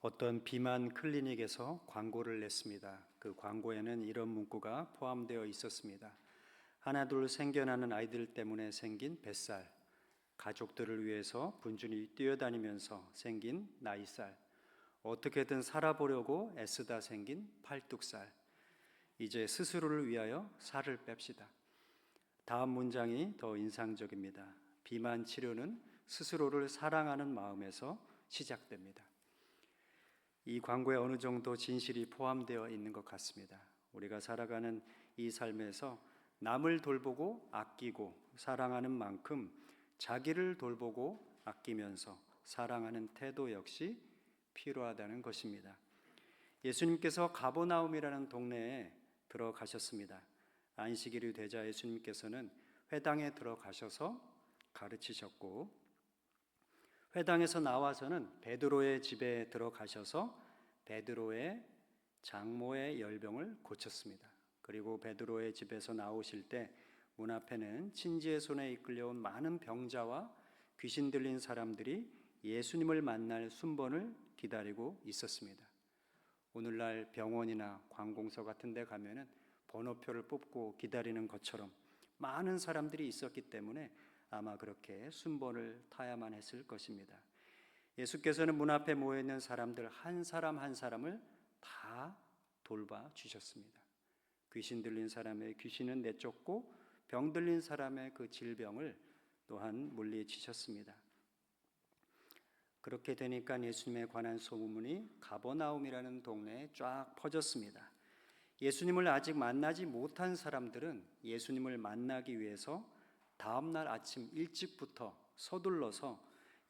어떤 비만 클리닉에서 광고를 냈습니다. 그 광고에는 이런 문구가 포함되어 있었습니다. 하나둘 생겨나는 아이들 때문에 생긴 뱃살, 가족들을 위해서 분주히 뛰어다니면서 생긴 나이살, 어떻게든 살아보려고 애쓰다 생긴 팔뚝살, 이제 스스로를 위하여 살을 뺍시다. 다음 문장이 더 인상적입니다. 비만 치료는 스스로를 사랑하는 마음에서 시작됩니다. 이 광고에 어느 정도 진실이 포함되어 있는 것 같습니다. 우리가 살아가는 이 삶에서 남을 돌보고 아끼고 사랑하는 만큼 자기를 돌보고 아끼면서 사랑하는 태도 역시 필요하다는 것입니다. 예수님께서 가버나움이라는 동네에 들어가셨습니다. 안식일이 되자 예수님께서는 회당에 들어가셔서 가르치셨고, 회당에서 나와서는 베드로의 집에 들어가셔서 베드로의 장모의 열병을 고쳤습니다. 그리고 베드로의 집에서 나오실 때 문 앞에는 친지의 손에 이끌려온 많은 병자와 귀신 들린 사람들이 예수님을 만날 순번을 기다리고 있었습니다. 오늘날 병원이나 관공서 같은 데 가면은 번호표를 뽑고 기다리는 것처럼 많은 사람들이 있었기 때문에 아마 그렇게 순번을 타야만 했을 것입니다. 예수께서는 문 앞에 모여있는 사람들 한 사람 한 사람을 다 돌봐 주셨습니다. 귀신 들린 사람의 귀신은 내쫓고 병 들린 사람의 그 질병을 또한 물리치셨습니다. 그렇게 되니까 예수님에 관한 소문이 가버나움이라는 동네에 쫙 퍼졌습니다. 예수님을 아직 만나지 못한 사람들은 예수님을 만나기 위해서 다음날 아침 일찍부터 서둘러서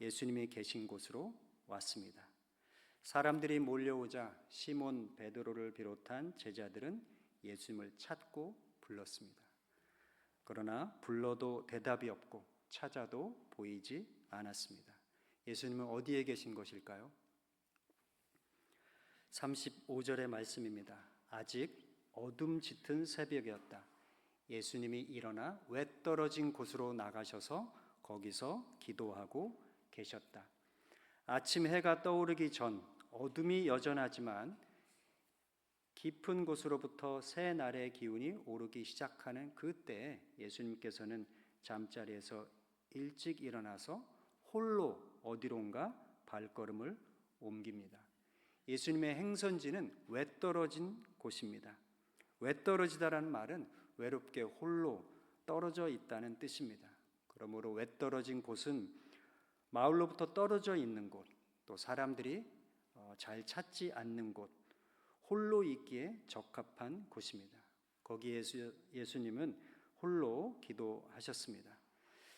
예수님이 계신 곳으로 왔습니다. 사람들이 몰려오자 시몬 베드로를 비롯한 제자들은 예수님을 찾고 불렀습니다. 그러나 불러도 대답이 없고 찾아도 보이지 않았습니다. 예수님은 어디에 계신 것일까요? 35절의 말씀입니다. 아직 어둠 짙은 새벽이었다. 예수님이 일어나 외떨어진 곳으로 나가셔서 거기서 기도하고 계셨다. 아침 해가 떠오르기 전 어둠이 여전하지만 깊은 곳으로부터 새 날의 기운이 오르기 시작하는 그때에 예수님께서는 잠자리에서 일찍 일어나서 홀로 어디론가 발걸음을 옮깁니다. 예수님의 행선지는 외떨어진 곳입니다. 외떨어지다라는 말은 외롭게 홀로 떨어져 있다는 뜻입니다. 그러므로 외떨어진 곳은 마을로부터 떨어져 있는 곳, 또 사람들이 잘 찾지 않는 곳, 홀로 있기에 적합한 곳입니다. 거기 예수님은 홀로 기도하셨습니다.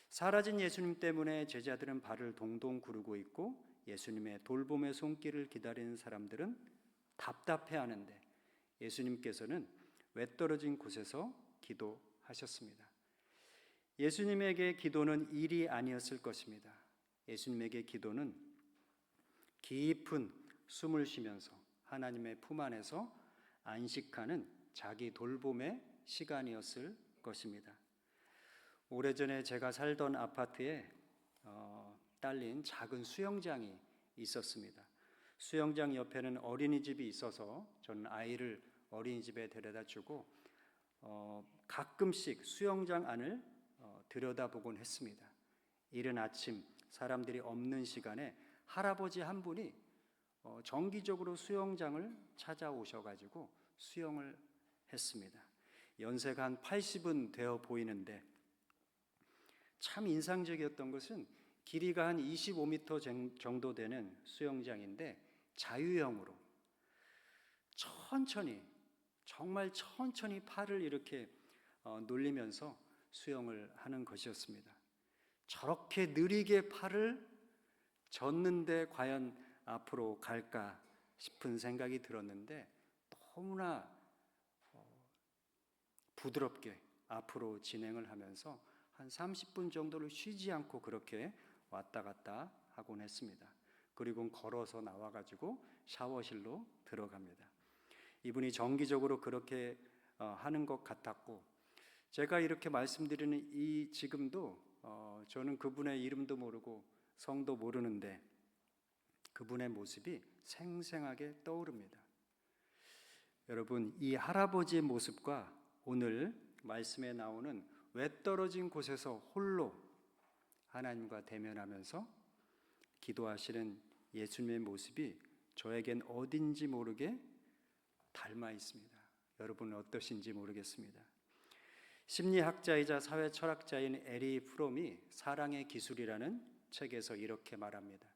사라진 예수님 때문에 제자들은 발을 동동 구르고 있고 예수님의 돌봄의 손길을 기다리는 사람들은 답답해하는데 예수님께서는 외떨어진 곳에서 기도하셨습니다. 예수님에게 기도는 일이 아니었을 것입니다. 예수님에게 기도는 깊은 숨을 쉬면서 하나님의 품 안에서 안식하는 자기 돌봄의 시간이었을 것입니다. 오래전에 제가 살던 아파트에 딸린 작은 수영장이 있었습니다. 수영장 옆에는 어린이집이 있어서 저는 아이를 어린이집에 데려다 주고 가끔씩 수영장 안을 들여다보곤 했습니다. 이른 아침 사람들이 없는 시간에 할아버지 한 분이 정기적으로 수영장을 찾아오셔가지고 수영을 했습니다. 연세가 한 80은 되어 보이는데 참 인상적이었던 것은 길이가 한 25m 정도 되는 수영장인데 자유형으로 천천히, 정말 천천히 팔을 이렇게 놀리면서 수영을 하는 것이었습니다. 저렇게 느리게 팔을 젓는데 과연 앞으로 갈까 싶은 생각이 들었는데 너무나 부드럽게 앞으로 진행을 하면서 한 30분 정도를 쉬지 않고 그렇게 왔다 갔다 하곤 했습니다. 그리고 걸어서 나와가지고 샤워실로 들어갑니다. 이분이 정기적으로 그렇게 하는 것 같았고, 제가 이렇게 말씀드리는 이 지금도 저는 그분의 이름도 모르고 성도 모르는데 그분의 모습이 생생하게 떠오릅니다. 여러분, 이 할아버지의 모습과 오늘 말씀에 나오는 외떨어진 곳에서 홀로 하나님과 대면하면서 기도하시는 예수님의 모습이 저에겐 어딘지 모르게 닮아 있습니다. 여러분은 어떠신지 모르겠습니다. 심리학자이자 사회 철학자인 에리 프롬이 사랑의 기술이라는 책에서 이렇게 말합니다.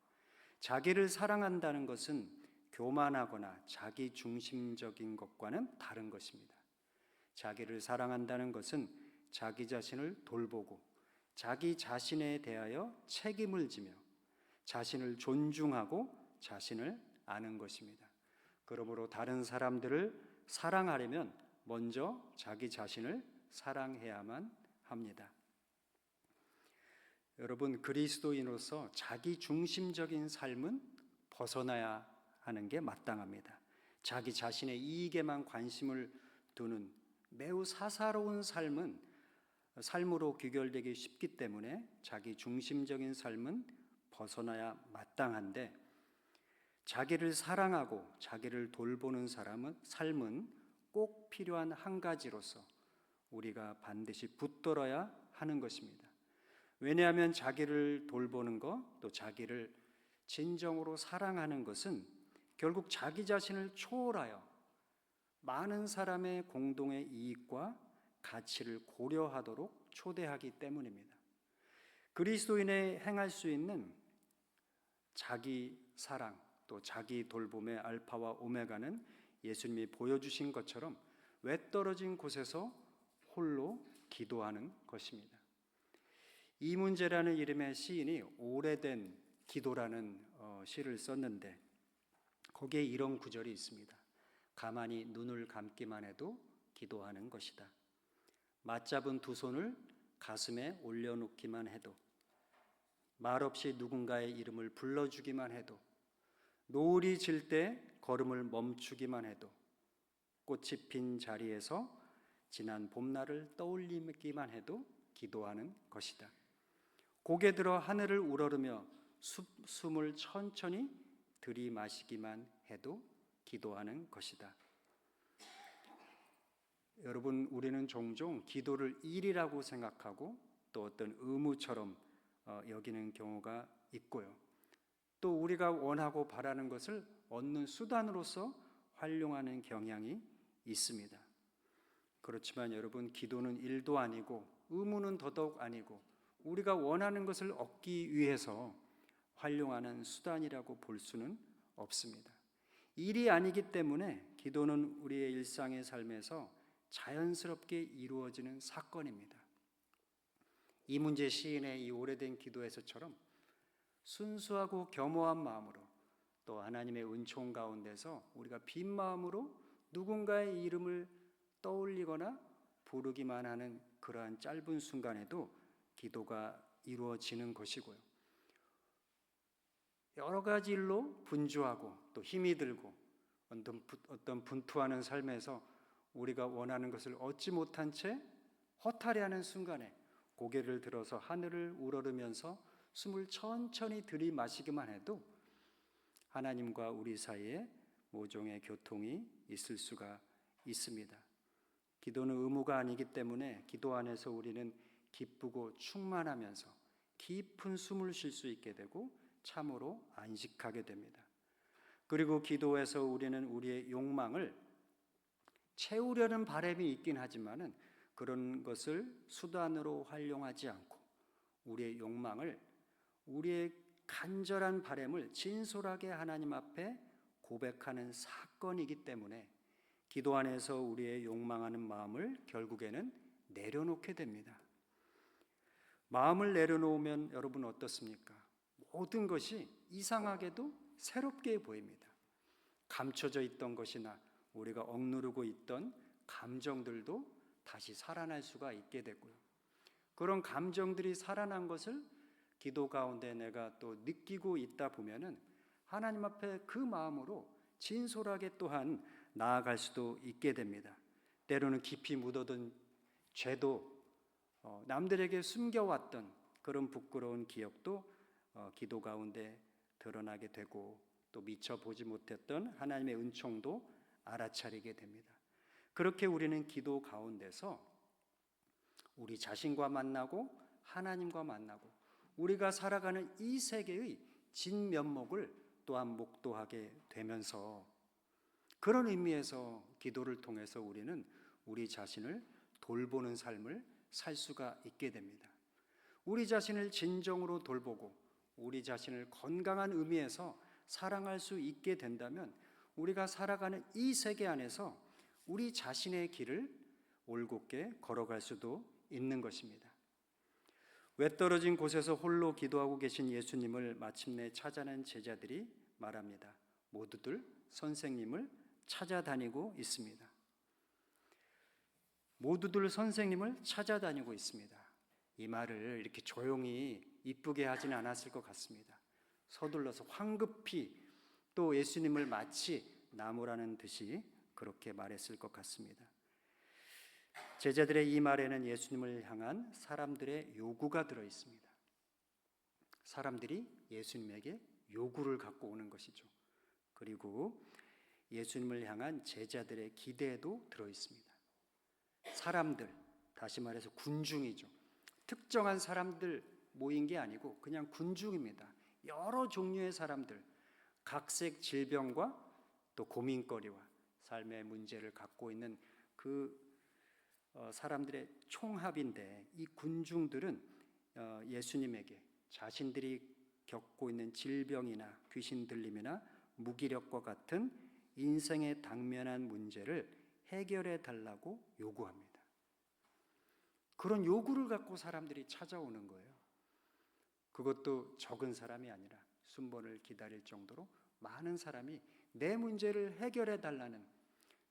자기를 사랑한다는 것은 교만하거나 자기 중심적인 것과는 다른 것입니다. 자기를 사랑한다는 것은 자기 자신을 돌보고 자기 자신에 대하여 책임을 지며 자신을 존중하고 자신을 아는 것입니다. 그러므로 다른 사람들을 사랑하려면 먼저 자기 자신을 사랑해야만 합니다. 여러분, 그리스도인으로서 자기 중심적인 삶은 벗어나야 하는 게 마땅합니다. 자기 자신의 이익에만 관심을 두는 매우 사사로운 삶으로 귀결되기 쉽기 때문에 자기 중심적인 삶은 벗어나야 마땅한데, 자기를 사랑하고 자기를 돌보는 삶은 꼭 필요한 한 가지로서 우리가 반드시 붙들어야 하는 것입니다. 왜냐하면 자기를 돌보는 것, 또 자기를 진정으로 사랑하는 것은 결국 자기 자신을 초월하여 많은 사람의 공동의 이익과 가치를 고려하도록 초대하기 때문입니다. 그리스도인의 행할 수 있는 자기 사랑, 또 자기 돌봄의 알파와 오메가는 예수님이 보여주신 것처럼 외떨어진 곳에서 홀로 기도하는 것입니다. 이문재라는 이름의 시인이 오래된 기도라는 시를 썼는데 거기에 이런 구절이 있습니다. 가만히 눈을 감기만 해도 기도하는 것이다. 맞잡은 두 손을 가슴에 올려놓기만 해도, 말없이 누군가의 이름을 불러주기만 해도, 노을이 질 때 걸음을 멈추기만 해도, 꽃이 핀 자리에서 지난 봄날을 떠올리기만 해도 기도하는 것이다. 고개 들어 하늘을 우러르며 숨을 천천히 들이마시기만 해도 기도하는 것이다. 여러분, 우리는 종종 기도를 일이라고 생각하고 또 어떤 의무처럼 여기는 경우가 있고요. 또 우리가 원하고 바라는 것을 얻는 수단으로서 활용하는 경향이 있습니다. 그렇지만 여러분, 기도는 일도 아니고 의무는 더더욱 아니고 우리가 원하는 것을 얻기 위해서 활용하는 수단이라고 볼 수는 없습니다. 일이 아니기 때문에 기도는 우리의 일상의 삶에서 자연스럽게 이루어지는 사건입니다. 이문재 시인의 이 오래된 기도에서처럼 순수하고 겸허한 마음으로, 또 하나님의 은총 가운데서 우리가 빈 마음으로 누군가의 이름을 떠올리거나 부르기만 하는 그러한 짧은 순간에도 기도가 이루어지는 것이고요. 여러 가지 일로 분주하고 또 힘이 들고 어떤 분투하는 삶에서 우리가 원하는 것을 얻지 못한 채 허탈해하는 순간에 고개를 들어서 하늘을 우러르면서 숨을 천천히 들이마시기만 해도 하나님과 우리 사이에 모종의 교통이 있을 수가 있습니다. 기도는 의무가 아니기 때문에 기도 안에서 우리는 기쁘고 충만하면서 깊은 숨을 쉴 수 있게 되고 참으로 안식하게 됩니다. 그리고 기도에서 우리는 우리의 욕망을 채우려는 바람이 있긴 하지만은 그런 것을 수단으로 활용하지 않고 우리의 욕망을, 우리의 간절한 바람을 진솔하게 하나님 앞에 고백하는 사건이기 때문에 기도 안에서 우리의 욕망하는 마음을 결국에는 내려놓게 됩니다. 마음을 내려놓으면 여러분 어떻습니까? 모든 것이 이상하게도 새롭게 보입니다. 감춰져 있던 것이나 우리가 억누르고 있던 감정들도 다시 살아날 수가 있게 되고요. 그런 감정들이 살아난 것을 기도 가운데 내가 또 느끼고 있다 보면은 하나님 앞에 그 마음으로 진솔하게 또한 나아갈 수도 있게 됩니다. 때로는 깊이 묻어둔 죄도 남들에게 숨겨왔던 그런 부끄러운 기억도 기도 가운데 드러나게 되고 또 미처 보지 못했던 하나님의 은총도 알아차리게 됩니다. 그렇게 우리는 기도 가운데서 우리 자신과 만나고 하나님과 만나고 우리가 살아가는 이 세계의 진면목을 또한 목도하게 되면서 그런 의미에서 기도를 통해서 우리는 우리 자신을 돌보는 삶을 살 수가 있게 됩니다. 우리 자신을 진정으로 돌보고 우리 자신을 건강한 의미에서 사랑할 수 있게 된다면 우리가 살아가는 이 세계 안에서 우리 자신의 길을 올곧게 걸어갈 수도 있는 것입니다. 외떨어진 곳에서 홀로 기도하고 계신 예수님을 마침내 찾아낸 제자들이 말합니다. 모두들 선생님을 찾아다니고 있습니다. 모두들 선생님을 찾아다니고 있습니다. 이 말을 이렇게 조용히 이쁘게 하지는 않았을 것 같습니다. 서둘러서 황급히 또 예수님을 마치 나무라는 듯이 그렇게 말했을 것 같습니다. 제자들의 이 말에는 예수님을 향한 사람들의 요구가 들어 있습니다. 사람들이 예수님에게 요구를 갖고 오는 것이죠. 그리고 예수님을 향한 제자들의 기대도 들어 있습니다. 사람들, 다시 말해서 군중이죠. 특정한 사람들 모인 게 아니고 그냥 군중입니다. 여러 종류의 사람들, 각색 질병과 또 고민거리와 삶의 문제를 갖고 있는 그 사람들의 총합인데 이 군중들은 예수님에게 자신들이 겪고 있는 질병이나 귀신 들림이나 무기력과 같은 인생의 당면한 문제를 해결해 달라고 요구합니다. 그런 요구를 갖고 사람들이 찾아오는 거예요. 그것도 적은 사람이 아니라 순번을 기다릴 정도로 많은 사람이 내 문제를 해결해 달라는,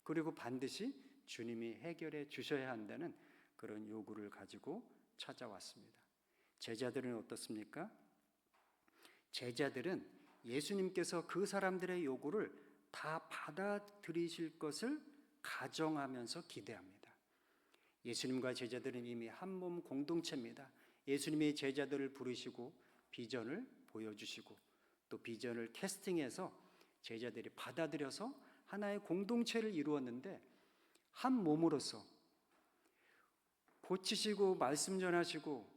그리고 반드시 주님이 해결해 주셔야 한다는 그런 요구를 가지고 찾아왔습니다. 제자들은 어떻습니까? 제자들은 예수님께서 그 사람들의 요구를 다 받아들이실 것을 가정하면서 기대합니다. 예수님과 제자들은 이미 한 몸 공동체입니다. 예수님이 제자들을 부르시고 비전을 보여주시고 또 비전을 캐스팅해서 제자들이 받아들여서 하나의 공동체를 이루었는데 한 몸으로서 고치시고 말씀 전하시고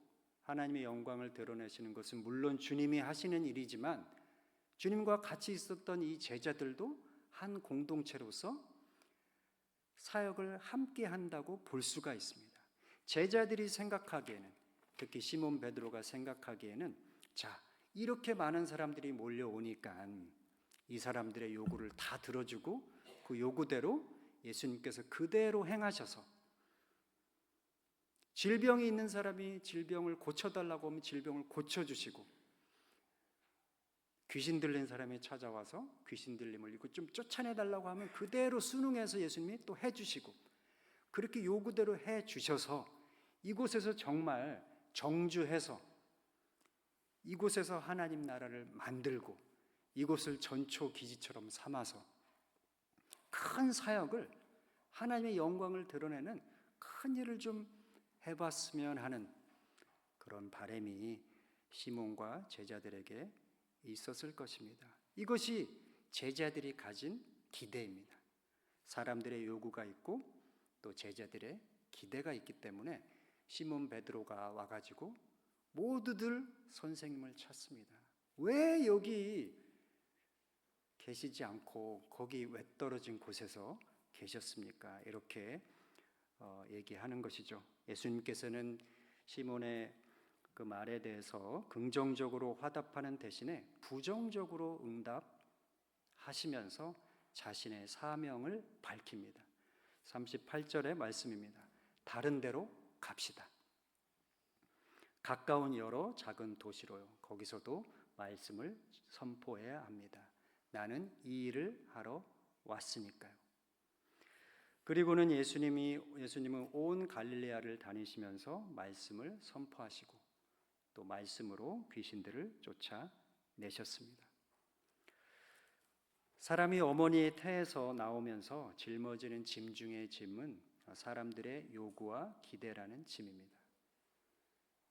하나님의 영광을 드러내시는 것은 물론 주님이 하시는 일이지만 주님과 같이 있었던 이 제자들도 한 공동체로서 사역을 함께 한다고 볼 수가 있습니다. 제자들이 생각하기에는, 특히 시몬 베드로가 생각하기에는, 자, 이렇게 많은 사람들이 몰려오니까 이 사람들의 요구를 다 들어주고 그 요구대로 예수님께서 그대로 행하셔서 질병이 있는 사람이 질병을 고쳐달라고 하면 질병을 고쳐주시고 귀신 들린 사람이 찾아와서 귀신 들림을 이거 좀 쫓아내달라고 하면 그대로 순응해서 예수님이 또 해주시고 그렇게 요구대로 해주셔서 이곳에서 정말 정주해서 이곳에서 하나님 나라를 만들고 이곳을 전초 기지처럼 삼아서 큰 사역을, 하나님의 영광을 드러내는 큰 일을 좀 해봤으면 하는 그런 바람이 시몬과 제자들에게 있었을 것입니다. 이것이 제자들이 가진 기대입니다. 사람들의 요구가 있고 또 제자들의 기대가 있기 때문에 시몬 베드로가 와가지고 모두들 선생님을 찾습니다. 왜 여기 계시지 않고 거기 외떨어진 곳에서 계셨습니까? 이렇게 얘기하는 것이죠. 예수님께서는 시몬의 그 말에 대해서 긍정적으로 화답하는 대신에 부정적으로 응답하시면서 자신의 사명을 밝힙니다. 38절의 말씀입니다. 다른 데로 갑시다. 가까운 여러 작은 도시로요. 거기서도 말씀을 선포해야 합니다. 나는 이 일을 하러 왔으니까요. 그리고는 예수님은 온 갈릴레아를 다니시면서 말씀을 선포하시고 또 말씀으로 귀신들을 쫓아내셨습니다. 사람이 어머니의 태에서 나오면서 짊어지는 짐 중의 짐은 사람들의 요구와 기대라는 짐입니다.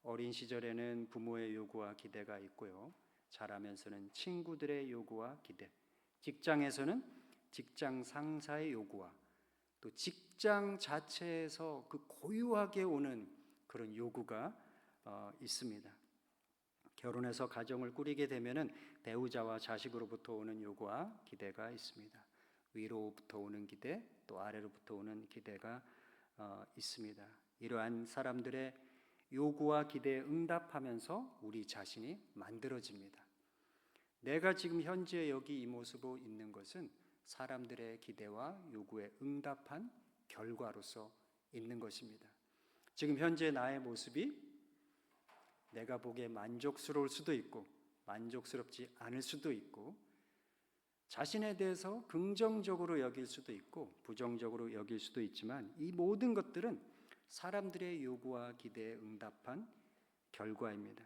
어린 시절에는 부모의 요구와 기대가 있고요. 자라면서는 친구들의 요구와 기대, 직장에서는 직장 상사의 요구와 또 직장 자체에서 그 고유하게 오는 그런 요구가 있습니다. 결혼해서 가정을 꾸리게 되면은 배우자와 자식으로부터 오는 요구와 기대가 있습니다. 위로부터 오는 기대, 또 아래로부터 오는 기대가 있습니다. 이러한 사람들의 요구와 기대에 응답하면서 우리 자신이 만들어집니다. 내가 지금 현재 여기 이 모습으로 있는 것은 사람들의 기대와 요구에 응답한 결과로서 있는 것입니다. 지금 현재 나의 모습이 내가 보기에 만족스러울 수도 있고 만족스럽지 않을 수도 있고 자신에 대해서 긍정적으로 여길 수도 있고 부정적으로 여길 수도 있지만 이 모든 것들은 사람들의 요구와 기대에 응답한 결과입니다.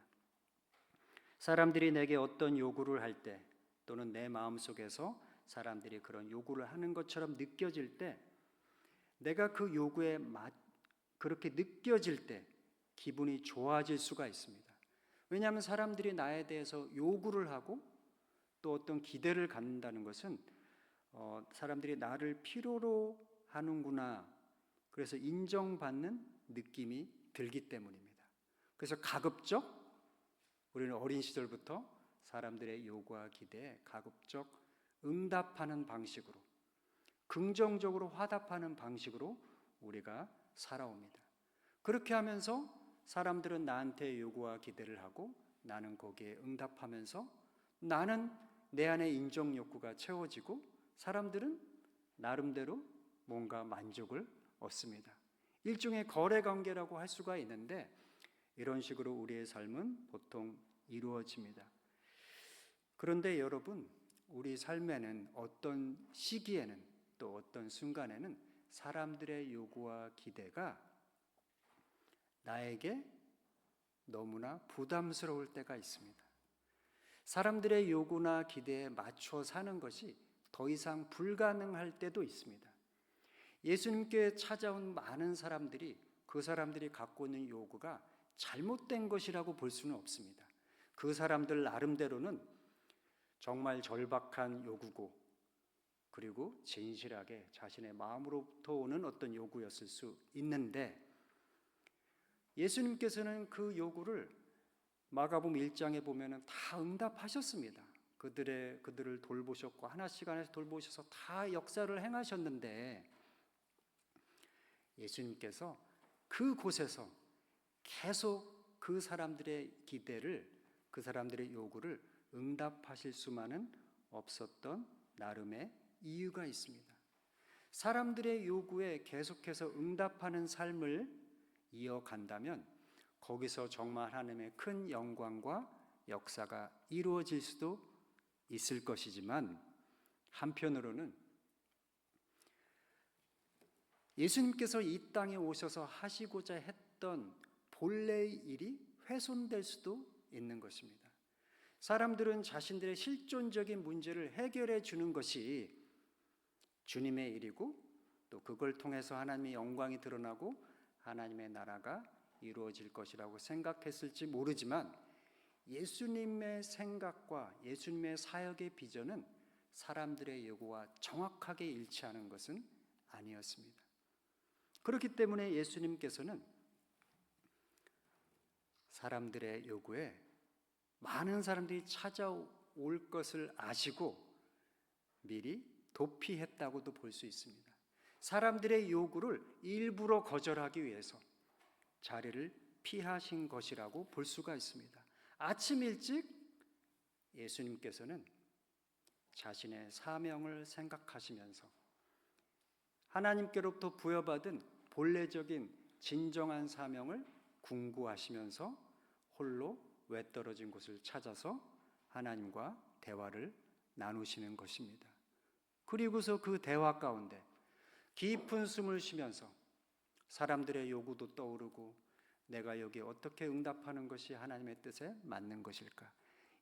사람들이 내게 어떤 요구를 할 때 또는 내 마음속에서 사람들이 그런 요구를 하는 것처럼 느껴질 때 내가 그 요구에 그렇게 느껴질 때 기분이 좋아질 수가 있습니다. 왜냐하면 사람들이 나에 대해서 요구를 하고 또 어떤 기대를 갖는다는 것은 사람들이 나를 필요로 하는구나, 그래서 인정받는 느낌이 들기 때문입니다. 그래서 가급적 우리는 어린 시절부터 사람들의 요구와 기대에 가급적 응답하는 방식으로, 긍정적으로 화답하는 방식으로 우리가 살아옵니다. 그렇게 하면서 사람들은 나한테 요구와 기대를 하고 나는 거기에 응답하면서 나는 내 안의 인정 욕구가 채워지고 사람들은 나름대로 뭔가 만족을 얻습니다. 일종의 거래 관계라고 할 수가 있는데 이런 식으로 우리의 삶은 보통 이루어집니다. 그런데 여러분, 우리 삶에는 어떤 시기에는 또 어떤 순간에는 사람들의 요구와 기대가 나에게 너무나 부담스러울 때가 있습니다. 사람들의 요구나 기대에 맞춰 사는 것이 더 이상 불가능할 때도 있습니다. 예수님께 찾아온 많은 사람들이 그 사람들이 갖고 있는 요구가 잘못된 것이라고 볼 수는 없습니다. 그 사람들 나름대로는 정말 절박한 요구고 그리고 진실하게 자신의 마음으로부터 오는 어떤 요구였을 수 있는데 예수님께서는 그 요구를 마가복음 1장에 보면은 다 응답하셨습니다. 그들을 돌보셨고 하나씩 돌보셔서 다 역사를 행하셨는데 예수님께서 그곳에서 계속 그 사람들의 기대를, 그 사람들의 요구를 응답하실 수만은 없었던 나름의 이유가 있습니다. 사람들의 요구에 계속해서 응답하는 삶을 이어간다면 거기서 정말 하나님의 큰 영광과 역사가 이루어질 수도 있을 것이지만 한편으로는 예수님께서 이 땅에 오셔서 하시고자 했던 본래의 일이 훼손될 수도 있는 것입니다. 사람들은 자신들의 실존적인 문제를 해결해 주는 것이 주님의 일이고 또 그걸 통해서 하나님의 영광이 드러나고 하나님의 나라가 이루어질 것이라고 생각했을지 모르지만 예수님의 생각과 예수님의 사역의 비전은 사람들의 요구와 정확하게 일치하는 것은 아니었습니다. 그렇기 때문에 예수님께서는 사람들의 요구에 많은 사람들이 찾아올 것을 아시고 미리 도피했다고도 볼 수 있습니다. 사람들의 요구를 일부러 거절하기 위해서 자리를 피하신 것이라고 볼 수가 있습니다. 아침 일찍 예수님께서는 자신의 사명을 생각하시면서 하나님께로부터 부여받은 본래적인 진정한 사명을 궁구하시면서 홀로 외떨어진 곳을 찾아서 하나님과 대화를 나누시는 것입니다. 그리고서 그 대화 가운데 깊은 숨을 쉬면서 사람들의 요구도 떠오르고 내가 여기 어떻게 응답하는 것이 하나님의 뜻에 맞는 것일까?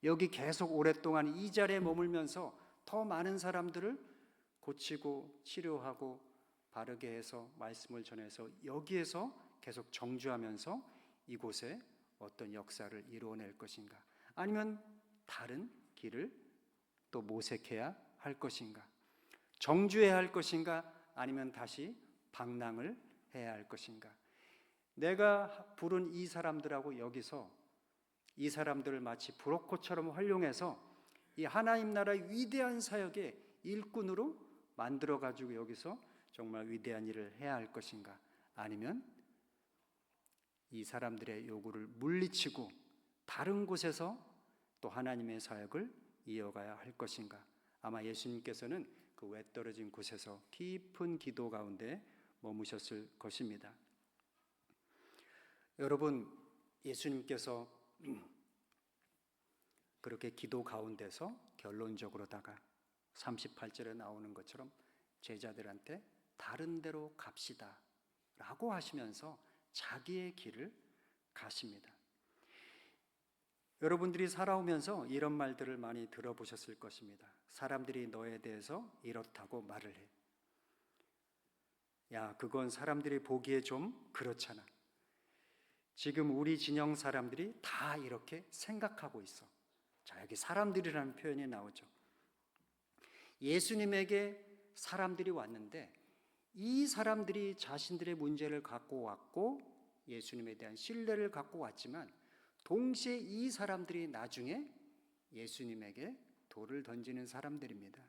여기 계속 오랫동안 이 자리에 머물면서 더 많은 사람들을 고치고 치료하고 바르게 해서 말씀을 전해서 여기에서 계속 정주하면서 이곳에 어떤 역사를 이루어낼 것인가? 아니면 다른 길을 또 모색해야 할 것인가? 정주해야 할 것인가? 아니면 다시 방랑을 해야 할 것인가? 내가 부른 이 사람들하고 여기서 이 사람들을 마치 브로커처럼 활용해서 이 하나님 나라의 위대한 사역의 일꾼으로 만들어 가지고 여기서 정말 위대한 일을 해야 할 것인가? 아니면 이 사람들의 요구를 물리치고 다른 곳에서 또 하나님의 사역을 이어가야 할 것인가? 아마 예수님께서는 그 외떨어진 곳에서 깊은 기도 가운데 머무셨을 것입니다. 여러분, 예수님께서 그렇게 기도 가운데서 결론적으로다가 38절에 나오는 것처럼 제자들한테 다른 데로 갑시다 라고 하시면서 자기의 길을 가십니다. 여러분들이 살아오면서 이런 말들을 많이 들어보셨을 것입니다. 사람들이 너에 대해서 이렇다고 말을 해. 야, 그건 사람들이 보기에 좀 그렇잖아. 지금 우리 진영 사람들이 다 이렇게 생각하고 있어. 자, 여기 사람들이라는 표현이 나오죠. 예수님에게 사람들이 왔는데 이 사람들이 자신들의 문제를 갖고 왔고 예수님에 대한 신뢰를 갖고 왔지만 동시에 이 사람들이 나중에 예수님에게 돌을 던지는 사람들입니다.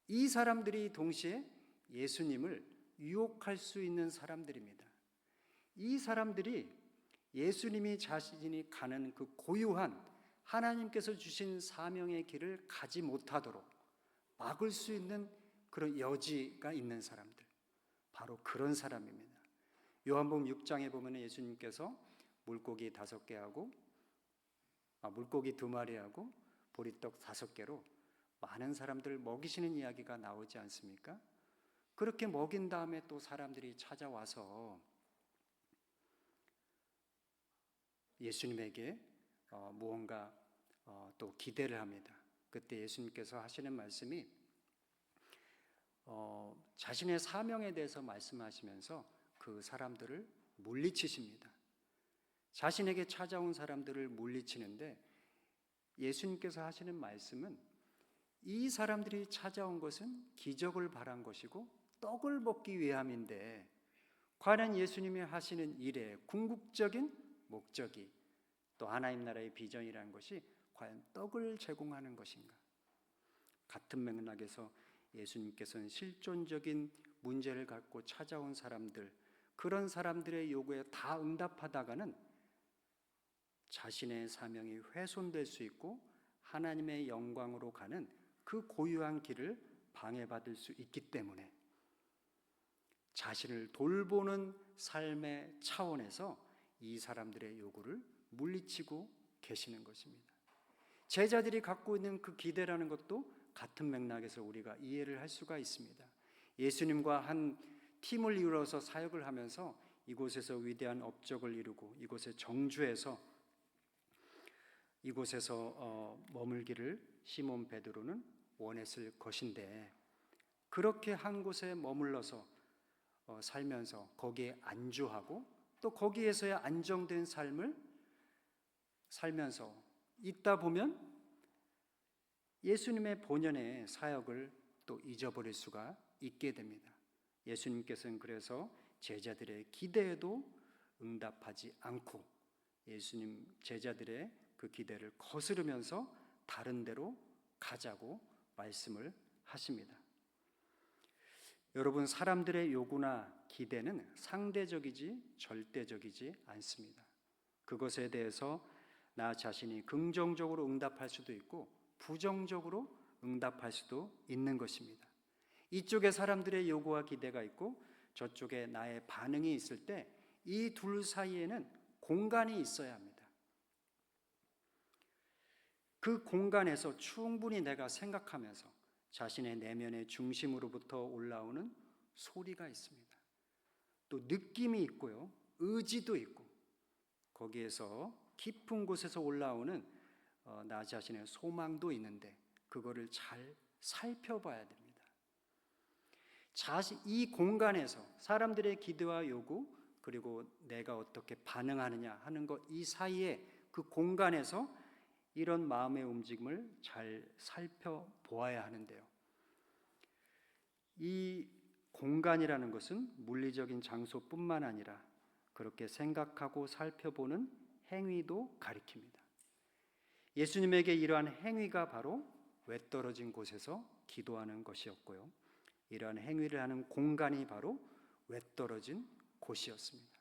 이 사람들이 동시에 예수님을 유혹할 수 있는 사람들입니다. 이 사람들이 예수님이 자신이 가는 그 고유한 하나님께서 주신 사명의 길을 가지 못하도록 막을 수 있는 그런 여지가 있는 사람들, 바로 그런 사람입니다. 요한복음 6장에 보면 예수님께서 물고기 5개하고 물고기 2마리하고 보리떡 5개로 많은 사람들을 먹이시는 이야기가 나오지 않습니까? 그렇게 먹인 다음에 또 사람들이 찾아와서 예수님에게 무언가 또 기대를 합니다. 그때 예수님께서 하시는 말씀이 자신의 사명에 대해서 말씀하시면서 그 사람들을 물리치십니다. 자신에게 찾아온 사람들을 물리치는데 예수님께서 하시는 말씀은 이 사람들이 찾아온 것은 기적을 바란 것이고 떡을 먹기 위함인데 과연 예수님이 하시는 일의 궁극적인 목적이 또 하나님 나라의 비전이라는 것이 과연 떡을 제공하는 것인가? 같은 맥락에서 예수님께서는 실존적인 문제를 갖고 찾아온 사람들, 그런 사람들의 요구에 다 응답하다가는 자신의 사명이 훼손될 수 있고 하나님의 영광으로 가는 그 고유한 길을 방해받을 수 있기 때문에 자신을 돌보는 삶의 차원에서 이 사람들의 요구를 물리치고 계시는 것입니다. 제자들이 갖고 있는 그 기대라는 것도 같은 맥락에서 우리가 이해를 할 수가 있습니다. 예수님과 한 팀을 이루어서 사역을 하면서 이곳에서 위대한 업적을 이루고 이곳에 정주해서 이곳에서 머물기를 시몬 베드로는 원했을 것인데 그렇게 한 곳에 머물러서 살면서 거기에 안주하고 또 거기에서의 안정된 삶을 살면서 있다 보면 예수님의 본연의 사역을 또 잊어버릴 수가 있게 됩니다. 예수님께서는 그래서 제자들의 기대에도 응답하지 않고 예수님 제자들의 그 기대를 거스르면서 다른 데로 가자고 말씀을 하십니다. 여러분, 사람들의 요구나 기대는 상대적이지 절대적이지 않습니다. 그것에 대해서 나 자신이 긍정적으로 응답할 수도 있고 부정적으로 응답할 수도 있는 것입니다. 이쪽에 사람들의 요구와 기대가 있고 저쪽에 나의 반응이 있을 때 이 둘 사이에는 공간이 있어야 합니다. 그 공간에서 충분히 내가 생각하면서 자신의 내면의 중심으로부터 올라오는 소리가 있습니다. 또 느낌이 있고요, 의지도 있고 거기에서 깊은 곳에서 올라오는 나 자신의 소망도 있는데 그거를 잘 살펴봐야 됩니다. 이 공간에서 사람들의 기대와 요구 그리고 내가 어떻게 반응하느냐 하는 것 이 사이에 그 공간에서 이런 마음의 움직임을 잘 살펴보아야 하는데요. 이 공간이라는 것은 물리적인 장소뿐만 아니라 그렇게 생각하고 살펴보는 행위도 가리킵니다. 예수님에게 이러한 행위가 바로 외떨어진 곳에서 기도하는 것이었고요. 이러한 행위를 하는 공간이 바로 외떨어진 곳이었습니다.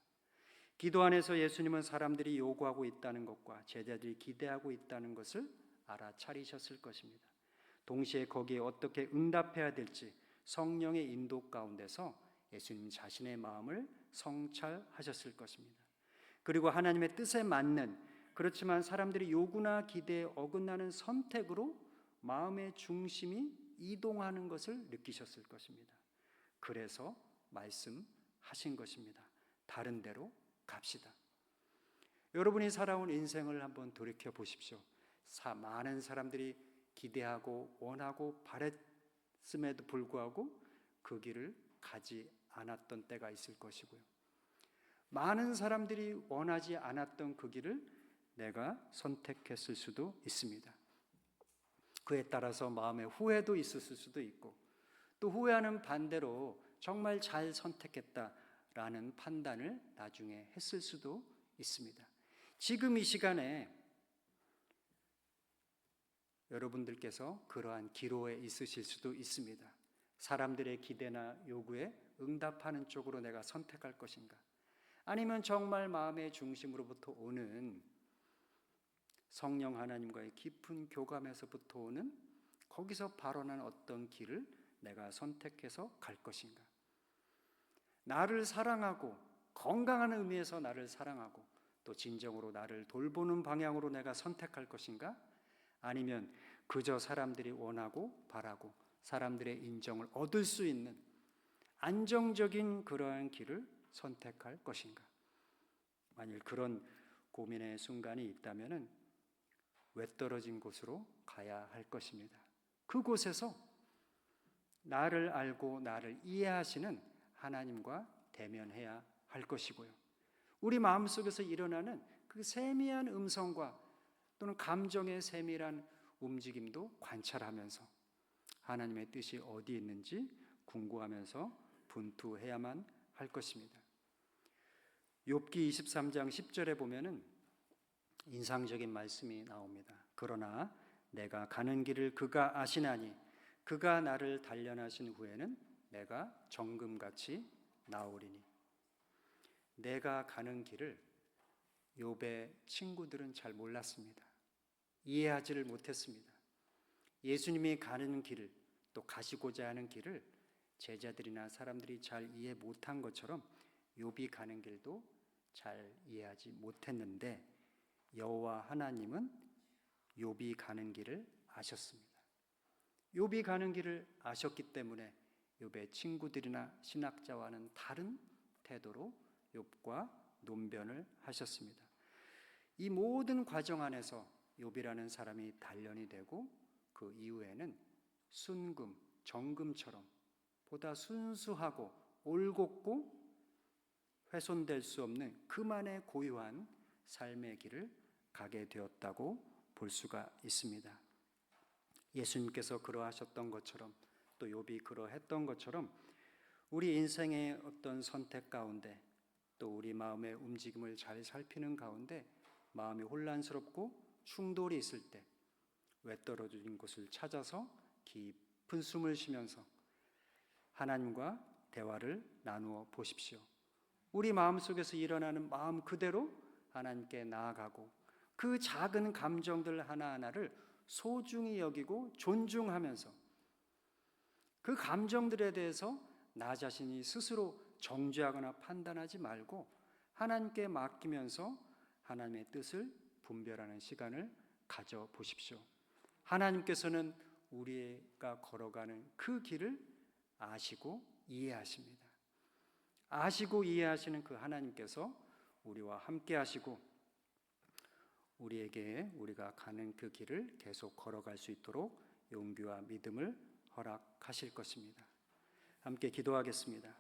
기도 안에서 예수님은 사람들이 요구하고 있다는 것과 제자들이 기대하고 있다는 것을 알아차리셨을 것입니다. 동시에 거기에 어떻게 응답해야 될지 성령의 인도 가운데서 예수님 자신의 마음을 성찰하셨을 것입니다. 그리고 하나님의 뜻에 맞는, 그렇지만 사람들이 요구나 기대에 어긋나는 선택으로 마음의 중심이 이동하는 것을 느끼셨을 것입니다. 그래서 말씀하신 것입니다. 다른 데로 갑시다. 여러분이 살아온 인생을 한번 돌이켜 보십시오. 많은 사람들이 기대하고 원하고 바랬음에도 불구하고 그 길을 가지 않았던 때가 있을 것이고요. 많은 사람들이 원하지 않았던 그 길을 내가 선택했을 수도 있습니다. 그에 따라서 마음의 후회도 있었을 수도 있고, 또 후회하는 반대로 정말 잘 선택했다라는 판단을 나중에 했을 수도 있습니다. 지금 이 시간에 여러분들께서 그러한 기로에 있으실 수도 있습니다. 사람들의 기대나 요구에 응답하는 쪽으로 내가 선택할 것인가? 아니면 정말 마음의 중심으로부터 오는 성령 하나님과의 깊은 교감에서부터 오는 거기서 발원한 어떤 길을 내가 선택해서 갈 것인가? 나를 사랑하고 건강한 의미에서 나를 사랑하고 또 진정으로 나를 돌보는 방향으로 내가 선택할 것인가? 아니면 그저 사람들이 원하고 바라고 사람들의 인정을 얻을 수 있는 안정적인 그러한 길을 선택할 것인가? 만일 그런 고민의 순간이 있다면 외떨어진 곳으로 가야 할 것입니다. 그곳에서 나를 알고 나를 이해하시는 하나님과 대면해야 할 것이고요. 우리 마음속에서 일어나는 그 세미한 음성과 또는 감정의 세밀한 움직임도 관찰하면서 하나님의 뜻이 어디 있는지 궁구하면서 분투해야만 할 것입니다. 욥기 23장 10절에 보면은 인상적인 말씀이 나옵니다. 그러나 내가 가는 길을 그가 아시나니 그가 나를 단련하신 후에는 내가 정금같이 나오리니. 내가 가는 길을 욥의 친구들은 잘 몰랐습니다. 이해하지를 못했습니다. 예수님이 가는 길을, 또 가시고자 하는 길을 제자들이나 사람들이 잘 이해 못한 것처럼 욥이 가는 길도 잘 이해하지 못했는데 여호와 하나님은 욥이 가는 길을 아셨습니다. 욥이 가는 길을 아셨기 때문에 욥의 친구들이나 신학자와는 다른 태도로 욥과 논변을 하셨습니다. 이 모든 과정 안에서 욥이라는 사람이 단련이 되고 그 이후에는 순금, 정금처럼 보다 순수하고 올곧고 훼손될 수 없는 그만의 고유한 삶의 길을 가게 되었다고 볼 수가 있습니다. 예수님께서 그러하셨던 것처럼 또 욥이 그러했던 것처럼 우리 인생의 어떤 선택 가운데 또 우리 마음의 움직임을 잘 살피는 가운데 마음이 혼란스럽고 충돌이 있을 때 외떨어진 곳을 찾아서 깊은 숨을 쉬면서 하나님과 대화를 나누어 보십시오. 우리 마음속에서 일어나는 마음 그대로 하나님께 나아가고 그 작은 감정들 하나하나를 소중히 여기고 존중하면서 그 감정들에 대해서 나 자신이 스스로 정죄하거나 판단하지 말고 하나님께 맡기면서 하나님의 뜻을 분별하는 시간을 가져보십시오. 하나님께서는 우리가 걸어가는 그 길을 아시고 이해하십니다. 아시고 이해하시는 그 하나님께서 우리와 함께 하시고 우리에게 우리가 가는 그 길을 계속 걸어갈 수 있도록 용기와 믿음을 허락하실 것입니다. 함께 기도하겠습니다.